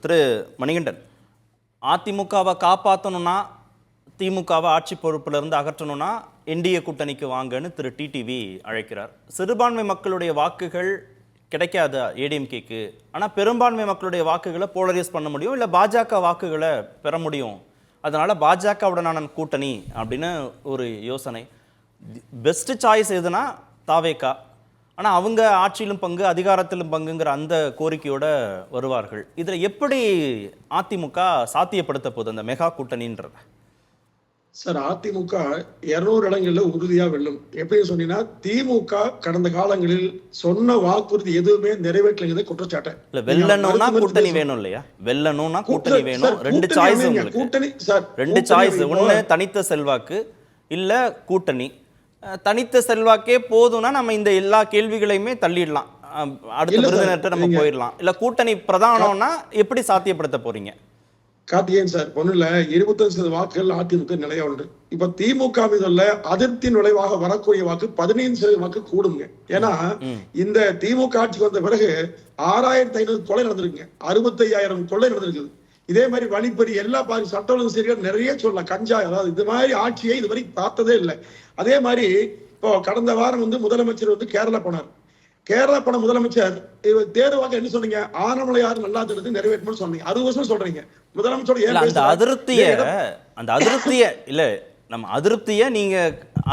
திரு மணிகண்டன், அதிமுகவை காப்பாற்றணும்னா, திமுகவை ஆட்சி பொறுப்பிலிருந்து அகற்றணும்னா என்டிஏ கூட்டணிக்கு வாங்கன்னு திரு டிடிவி அழைக்கிறார். சிறுபான்மை மக்களுடைய வாக்குகள் கிடைக்காத ஏடிஎம்கேக்கு, ஆனால் பெரும்பான்மை மக்களுடைய வாக்குகளை போலரைஸ் பண்ண முடியும், இல்லை பாஜக வாக்குகளை பெற முடியும். அதனால் பாஜகவுடனான கூட்டணி அப்படின்னு ஒரு யோசனை. பெஸ்ட் சாய்ஸ் எதுனா தாவேகா. ஆனால் அவங்க ஆட்சியிலும் பங்கு அதிகாரத்திலும் பங்குங்கிற அந்த கோரிக்கையோட வருவார்கள். இதில் எப்படி அதிமுக சாத்தியப்படுத்த போகுது அந்த மெகா கூட்டணின்றத? சார், அதிமுக 200 இடங்கள்ல உறுதியா வெல்லும். எப்படி சொன்னீங்கன்னா, திமுக கடந்த காலங்களில் சொன்ன வாக்குறுதி எதுவுமே நிறைவேற்றலைங்கிறது குற்றச்சாட்டு. இல்ல, வெல்லணும்னா கூட்டணி வேணும் இல்லையா? வெல்லணும்னா கூட்டணி வேணும். ரெண்டு சாய்ஸ் உங்களுக்கு. கூட்டணி சார், ரெண்டு சாய்ஸ். ஒண்ணு தனித்த செல்வாக்கு, இல்ல கூட்டணி. தனித்த செல்வாக்கே போதும்னா நம்ம இந்த எல்லா கேள்விகளையுமே தள்ளிடலாம், அடுத்த விருந்தினர்கிட்ட நம்ம போயிடலாம். இல்ல கூட்டணி பிரதானம்னா எப்படி சாத்தியப்படுத்த போறீங்க? கார்த்திகேயன் சார், பொண்ணுல 25% வாக்குகள் அதிமுக நிலையா உண்டு. இப்ப திமுக மீதுள்ள அதிருப்தி நுழைவாக வரக்கூடிய வாக்கு 15% வாக்கு கூடுங்க. ஏன்னா இந்த திமுக ஆட்சிக்கு வந்த பிறகு 6500 கொலை நடந்திருக்குங்க, 65,000 கொலை நடந்திருக்குது. இதே மாதிரி வழிப்பறி எல்லா சட்ட ஒழுங்கு சீர்கள் நிறைய சொல்லலாம். கஞ்சாய், அதாவது இது மாதிரி ஆட்சியை இதுவரை பார்த்ததே இல்லை. அதே மாதிரி இப்போ கடந்த வாரம் முதலமைச்சர் கேரளா போனார். கேரளா போன முதலமைச்சர் தேர்வாக என்ன சொன்னீங்க? ஆனமலையாறு நல்லா திட்டத்தை நிறைவேற்றணும்னு சொன்னீங்க. 60 வருஷம் சொல்றீங்க முதலமைச்சர். அந்த அதிருப்திய இல்ல, நம்ம அதிருப்திய நீங்க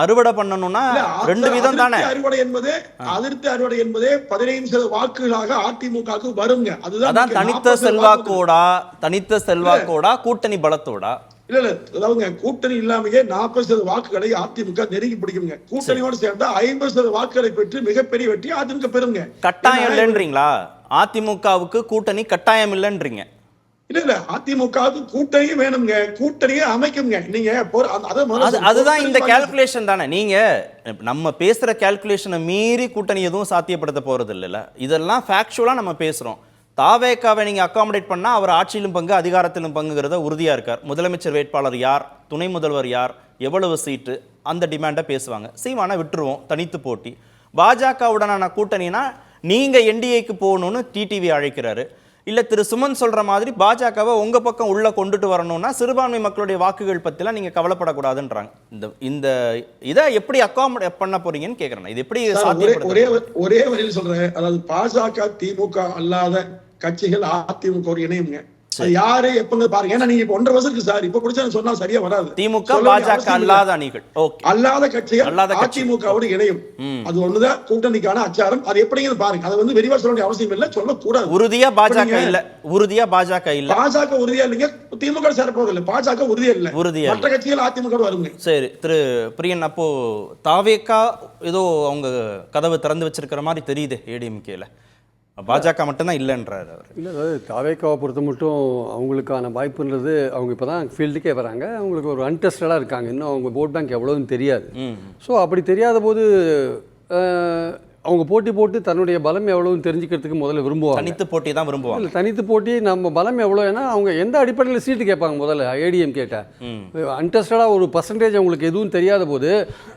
அறுவடை பண்ணணும்னா ரெண்டு விதம் தானே. அதிருப்தி அறுவடை என்பதே 15% வாக்குகளாக அதிமுகவுக்கு வருங்க. அதுதான் தனித்த செல்வாக்கோடா கூட்டணி பலத்தோடா? இல்ல, அதாவது கூட்டணி இல்லாமயே 40% வாக்குகளை அதிமுக நெருங்கி பிடிக்குங்க. கூட்டணியோடு சேர்ந்தா 50% வாக்குகளை பெற்று மிகப்பெரிய வெற்றி அதிமுக பெறுங்க. கட்டாயம் இல்லைன்றீங்களா? அதிமுகவுக்கு கூட்டணி கட்டாயம் இல்லைன்றீங்க? இல்ல, அதிமுகவுக்கு கூட்டணியும் வேணுங்க, கூட்டணியை அமைக்குங்க. நீங்க அதுதான் இந்த கால்குலேஷன் தானே. நீங்க நம்ம பேசுற கால்குலேஷனை மீறி கூட்டணி எதுவும் சாத்தியப்படுத்த போறது இல்லைல்ல. இதெல்லாம் ஃபேக்சுவலா நம்ம பேசுறோம். தாவேகாவை நீங்க அகாமடேட் பண்ணா அவர் ஆட்சியிலும் பங்கு அதிகாரத்திலும் பங்குங்கிறத உறுதியா இருக்கார். முதலமைச்சர் வேட்பாளர் யார், துணை முதல்வர் யார், எவ்வளவு சீட்டு, அந்த டிமாண்டை பேசுவாங்க. சீமானை விட்டுருவோம், தனித்து போட்டி. பாஜகவுடனான கூட்டணினா நீங்க என்டிஏக்கு போகணும்னு டிடிவி அழைக்கிறாரு. இல்ல திரு சுமன் சொல்ற மாதிரி பாஜகவை உங்க பக்கம் உள்ள கொண்டுட்டு வரணும்னா சிறுபான்மை மக்களுடைய வாக்குகள் பத்திலாம் நீங்க கவலைப்படக்கூடாதுன்றாங்க. இந்த இதை எப்படி அகாமடேட் பண்ண போறீங்கன்னு கேக்குறேன். இது எப்படி ஒரே வரியில் சொல்றேன். அதாவது பாஜக திமுக அல்லாத கட்சிகள் அதிமுக ஒரு இணையுங்க. யாரு எப்பங்க பாருங்க. ஏன்னா நீங்க 1.5 வருஷத்துக்கு சார் இப்ப பிடிச்சா சொன்னா சரியா வராது. திமுக பாஜக அல்லாத அணிகள், அல்லாத கட்சிகள் அதிமுகவோடு இணையும். அது ஒண்ணுதான் கூட்டணிக்கான அச்சாரம். அது எப்படிங்கிறது பாருங்க. அது விரிவா சொல்ல வேண்டிய அவசியம் இல்ல, சொல்லக்கூடாது. உறுதியா பாஜக இல்ல, உறுதியா பாஜக இல்ல, பாஜக உறுதியா இல்லைங்க, திமுக சேரப்போவது இல்லை. பாஜக உறுதியா இல்ல, உறுதியா மற்ற கட்சிகள் அதிமுக வருங்க. சரி திரு பிரியன், அப்போ தாவேகா ஏதோ அவங்க கதவு திறந்து வச்சிருக்கிற மாதிரி தெரியுது ஏடிஎம்கேல, பாஜக மட்டும்தான் இல்லைன்றாரு அவர். இல்லை, அதாவது தாவேக்காவை பொறுத்த மட்டும் அவங்களுக்கான வாய்ப்புன்றது, அவங்க இப்போ தான் ஃபீல்டுக்கே வராங்க, அவங்களுக்கு ஒரு அன்டெஸ்டடாக இருக்காங்க, இன்னும் அவங்க ஓட் பேங்க் எவ்வளோன்னு தெரியாது. ஸோ அப்படி தெரியாத போது அவங்க போட்டி போட்டு தன்னுடைய பலம் எவ்வளோன்னு தெரிஞ்சுக்கிறதுக்கு முதல்ல விரும்புவாங்க. தனித்து போட்டி தான் விரும்புவாங்க. இல்லை, தனித்து போட்டி நம்ம பலம் எவ்வளோ, ஏன்னா அவங்க எந்த அடிப்படையில் சீட்டு கேட்பாங்க முதல்ல. ஏடிஎம் கேட்டால் அன்டெஸ்டடாக ஒரு பர்சன்டேஜ் அவங்களுக்கு எதுவும் தெரியாத போது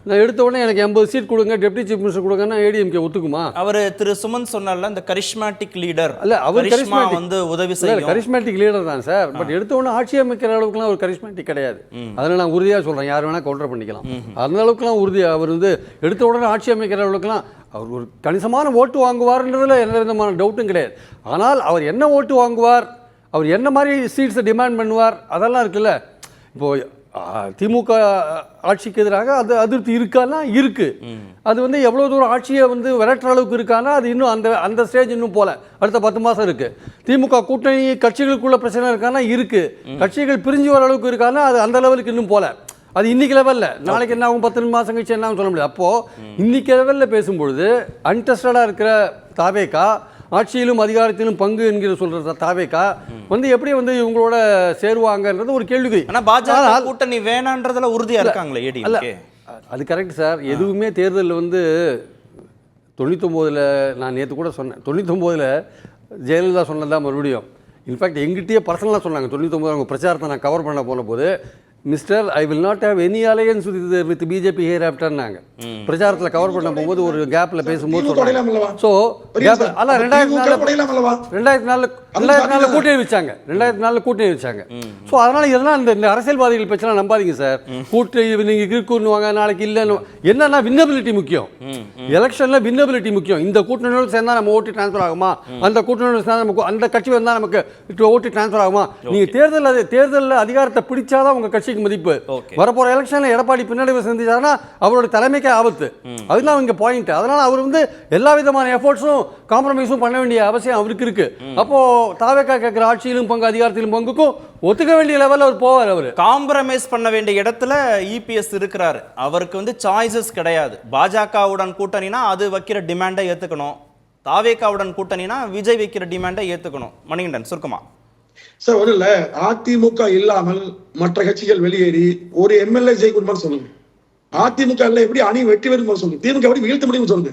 நான் எடுத்த உடனே எனக்கு 80 சீட் கொடுங்க, டெப்டி சீஃப் மினிஸ்டர் கொடுங்கன்னா ஏடிஎம்கே ஒத்துக்குமா? அவர் திரு சுமன் சொன்னார்ல, இந்த கரிஷ்மாட்டிக் லீடர். இல்லை, அவர் உதவி செய்ய கரிஷ்மாட்டிக் லீடர் தான் சார். பட் எடுத்த உடனே ஆட்சி அமைக்கிற அளவுக்குலாம் ஒரு கரிஷ்மாட்டிக் கிடையாது. அதில் நான் உறுதியாக சொல்கிறேன், யார் வேணால் கவுண்டர் பண்ணிக்கலாம். அந்த அளவுக்குலாம் உறுதியாக அவர் எடுத்த உடனே ஆட்சி அமைக்கிற அளவுக்குலாம் அவர் ஒரு கணிசமான ஓட்டு வாங்குவார்ன்றதுல எந்த விதமான டவுட்டும் கிடையாது. ஆனால் அவர் என்ன ஓட்டு வாங்குவார், அவர் என்ன மாதிரி சீட்ஸை டிமாண்ட் பண்ணுவார், அதெல்லாம் இருக்குல்ல. இப்போது திமுக ஆட்சிக்கு எதிராக அதிருப்தி இருக்கான்னா இருக்குது. அது எவ்வளோ தூரம் ஆட்சியை விரட்டுற அளவுக்கு இருக்கான்னா அது இன்னும் அந்த ஸ்டேஜ் இன்னும் போல, அடுத்த 10 மாதம் இருக்குது. திமுக கூட்டணி கட்சிகளுக்குள்ள பிரச்சனை இருக்கான்னா இருக்குது. கட்சிகள் பிரிஞ்சு வர அளவுக்கு இருக்கான்னா அது அந்த லெவலுக்கு இன்னும் போல. அது இன்னைக்கு லெவலில், நாளைக்கு என்ன ஆகும், 10 மாதம் கழிச்சு என்ன சொல்ல முடியாது. அப்போது இன்னைக்கு லெவலில் பேசும்பொழுது அன்டெஸ்டடாக இருக்கிற தாவேகா, ஆட்சியிலும் அதிகாரத்திலும் பங்கு என்கிற சொல்ற தாவேகா எப்படி இவங்களோட சேருவாங்கன்றது ஒரு கேள்வி. ஆனால் பாஜக கூட்டணி வேணான்றதுல உறுதியாக இருக்காங்களே ஏடிஎம்கே. அது கரெக்ட் சார். எதுவுமே தேர்தலில் 99 நான் நேற்று கூட சொன்னேன், 99 ஜெயலலிதா சொன்னதான் மறுபடியும். இன்ஃபேக்ட் எங்கிட்டயே பர்சனலாக சொன்னாங்க 99 அவங்க பிரச்சாரத்தை நான் கவர் பண்ண போன போது, mister I will not have any alliance with BJP here after. நாங்கள் பிரச்சாரத்தில் கவர் பண்ண போகும்போது ஒரு கேப்பில் பேசும்போது சொன்னாங்க. ஸோ 2004 2004 கூட்டணி வச்சாங்க. 2004 கூட்டணி வச்சாங்க. ஸோ அதனால இதெல்லாம் இந்த அரசியல்வாதிகள் பிரச்சனை நம்பாதீங்க சார். கூட்டணி நீங்க இருக்குன்னுவாங்க, நாளைக்கு இல்லைன்னு. என்னன்னா வின்னபிலிட்டி முக்கியம். எலெக்ஷன்ல வின்னபிலிட்டி முக்கியம். இந்த கூட்டணியோட சேர்ந்தா நம்ம ஓட்டு டிரான்ஸ்ஃபர் ஆகுமா, அந்த கூட்டணியோட சேர்ந்தா நமக்கு அந்த கட்சி வந்தா நமக்கு ஓட்டு டிரான்ஸ்ஃபர் ஆகுமா. நீங்க தேர்தலில் அதிகாரத்தை பிடிச்சாதான் உங்க கட்சிக்கு மதிப்பு. வரப்போற எலெக்ஷன்ல எடப்பாடி பின்னடைவு செஞ்சாருன்னா அவரோட தலைமைக்கு ஆபத்து. அதுதான் இங்க பாயிண்ட். அதனால அவர் எல்லா விதமான எஃபோர்ட்ஸும் காம்ப்ரமைஸும் பண்ண வேண்டிய அவசியம் அவருக்கு இருக்கு. அப்போ தாவேக்கா கேட்கிற ஆட்சியிலும் பங்கு, அதிகாரத்திலும் பங்குக்கும் ஒத்துக்க வேண்டிய லெவல்ல அவர் போவார். அவர் காம்ப்ரமைஸ் பண்ண வேண்டிய இடத்துல இபிஎஸ் இருக்கிறாரு. அவருக்கு சாய்ஸஸ் கிடையாது. பாஜகவுடன் கூட்டணினா அது வைக்கிற டிமாண்டை ஏத்துக்கணும். தாவேக்காவுடன் கூட்டணினா விஜய் வைக்கிற டிமாண்டை ஏத்துக்கணும். மணிகண்டன் சுருக்கமா சார், ஒண்ணு இல்ல, அதிமுக இல்லாமல் மற்ற கட்சிகள் வெளியேறி ஒரு எம்எல்ஏ ஜெயிக்கணும்னு சொல்லுங்க. அதிமுக எப்படி அணி வெற்றி வேண்டும் சொல்லுங்க. திமுக எப்படி வீழ்த்த முடியும் சொல்லுங்க.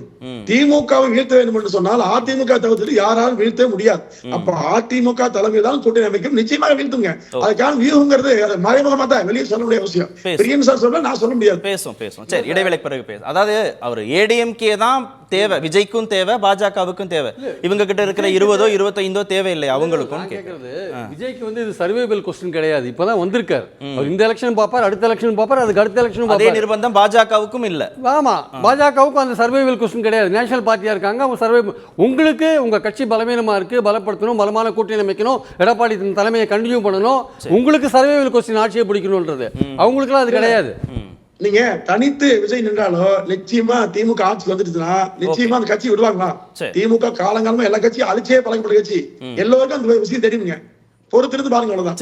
திமுகவை வீழ்த்த வேண்டும் என்று சொன்னால் அதிமுக தவிர்த்து யாராலும் வீழ்த்த முடியாது. அப்ப அதிமுக தலைமை தான் கூட்டணி அமைக்கும். நிச்சயமாக வீழ்த்துங்க. அதுக்கான வியூகங்கிறது மறைமுகமா தான் வெளியே சொல்ல முடிய அவசியம். பிரியன் சார் சொல்ல நான் சொல்ல முடியாது. பேசும். சரி, இடைவேளைக்கு பிறகு பேசும். அதாவது அவர் ஏடிஎம்கே தான் தேவை, விஜய்க்கும் தேவை, பாஜகவுக்கும் தேவை. இவங்க கிட்ட இருக்கிற 20 25 தேவையில்லை அவங்களுக்கும். விஜய்க்கு இது சர்வைவல் கொஸ்டின் கிடையாது. இப்பதான் வந்திருக்காரு. அவர் இந்த எலெக்ஷன் பாப்பார், அடுத்த எலெக்ஷன் பாப்பார், அதுக்கு அடுத்த எலெக்ஷன் அதே நிர்பந்தம் பாஜகவுக்கும் இல்ல. ஆமா, பாஜகவுக்கும் அந்த சர்வைவல் கொஸ்டின் கிடையாது. நேஷனல் பார்ட்டியா இருக்காங்க. அவங்க சர்வை உங்களுக்கு உங்க கட்சி பலவீனமா இருக்கு, பலப்படுத்தணும், பலமான கூட்டணி அமைக்கணும், எடப்பாடி தலைமையை கண்டினியூ பண்ணணும். உங்களுக்கு சர்வைவல் கொஸ்டின் ஆட்சியை பிடிக்கணும்ன்றது அவங்களுக்குலாம் அது கிடையாது. நீங்க தனித்து விஜய் நின்றாலோ நிச்சயமா திமுக ஆட்சி வந்துட்டுனா நிச்சயமா அந்த கட்சி விடுவாங்களா? திமுக காலங்காலமா எல்லா கட்சியும் அழிச்சே பழக்கப்பட்ட கட்சி. எல்லோருக்கும் அந்த விஷயம் தெரியுங்க. பொறுத்திருந்து பாருங்க. அவ்வளவுதான்.